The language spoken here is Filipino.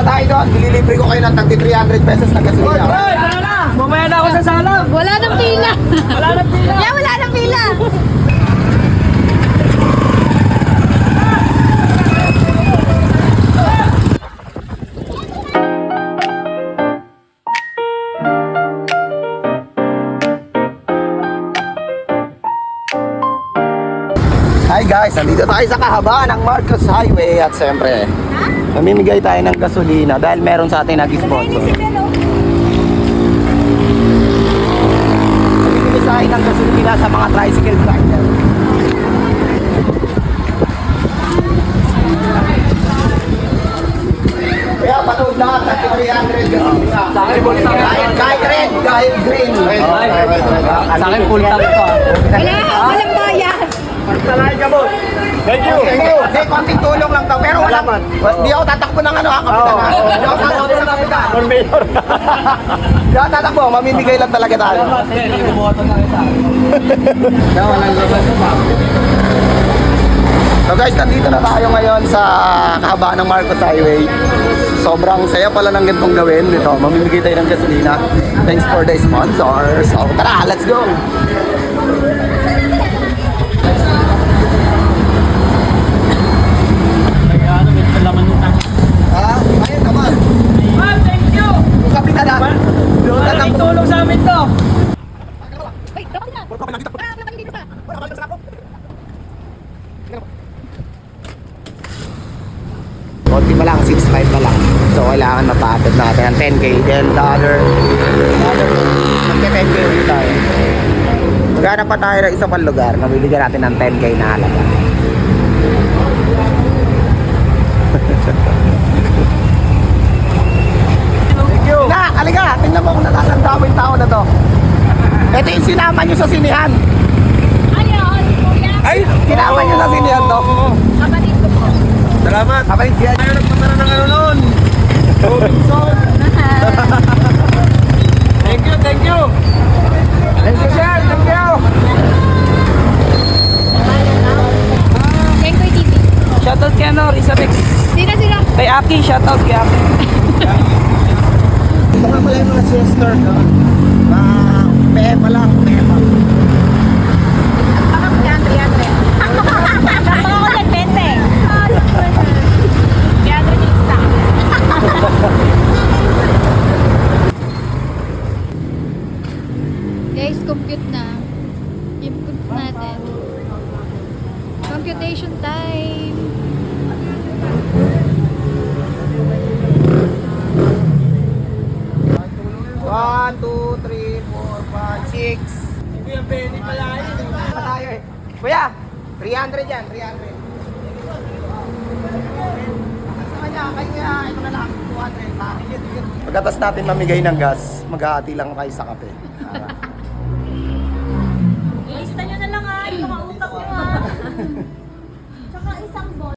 tayo doon. Bililibre ko kayo ng tagti 300 pesos na gasolina. Hoy, wala na! Mamaya na ako sa salab! Wala nang pila. Wala na pila! Yeah, wala nang pila. Hi guys, nandito tayo sa kahabaan ng Marcos Highway at siyempre mamimigay tayo ng gasolina dahil meron sa atin nag-sponsor. Mamimigay tayo ng gasolina sa mga tricycle rider. Kaya panood lahat ng 300 gasolina. Sa akin, full tank. Kahit red, kahit green. Sa akin, full tank to. Wala, walang bayan. Pagtalahin ka, boss! Thank you! Thank you. Hindi, konting tulong lang to. Pero wala man. Hindi ako tatakbo ng ano ha, kapitan ha. Hindi ako tatakbo ng kapitan. Conveyor! Hindi ako tatakbo, mamimigay lang talaga tayo. Hindi, bumoto na kita. Walang laban ko pa. So guys, nandito na tayo ngayon sa kahabaan ng Marcos Highway. Sobrang saya pala ng ganitong gawin. Ito, mamimigay tayo ng gasolina. Thanks for the sponsor. So tara, let's go! Ayun naman. Ma'am, thank you! Kapitan ha. Malaking tulong sa amin to! Wait, dapat na. Ah, naman dito pa. Konti pa lang, 6.5 pa lang. So kailangan mapaatid natin ang 10k. Then the other magka-10k ulit tayo. Maghanap pa tayo ng isa pang lugar. Mabibigyan natin ng 10k na halaga. Thank you! Na, halika, tingnan mo kung natatanda mo yung tao na to. Ito yung sinama nyo sa sinihan. Ayun, kuya. Ay, sinama nyo sa sinihan to. Kapatid ko po. Salamat! Kapag yan. Tayo nagpasara ng ano noon! Robinson! Thank you, thank you! Thank you, sir. Thank you. Thank you, TV. Shoutout kay ano, Risa Rex. Sino? Kay Aki, shoutout kay Aki. Ito nga pala yung mga sister. Pehe pa lang, pehe pa. Baka 300. Baka ko lang 20. 300 yung isa. Guys, compute na. Input natin. Computation time. One, two, three, four, five, six. Kuya Benny pala yun. Pa tayo eh. Kuya, 300 yan, 300. Ito na lang, 200. Pagkatas natin mamigay ng gas, mag-aati lang kayo sa kape.